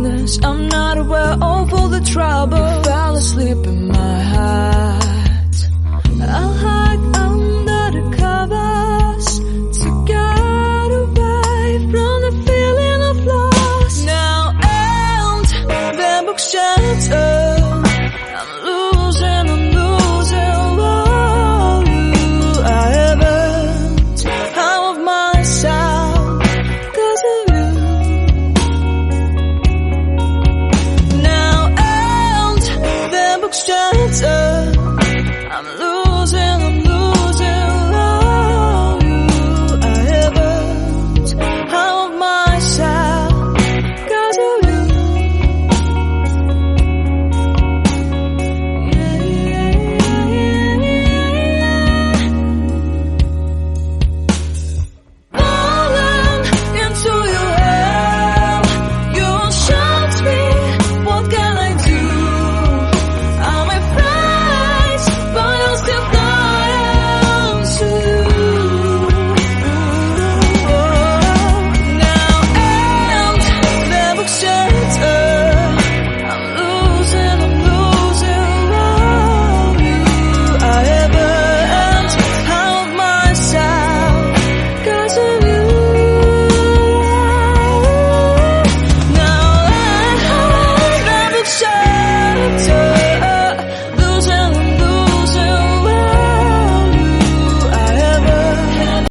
darkness, I'm not aware of all the trouble. You fell asleep in my heart. I'll hide under the covers to get away from the feeling of loss. Now and the book's shattered, I'm losing. Oh, I haven't out of myself 'cause of you. Now and the book's shattered, I'm losing.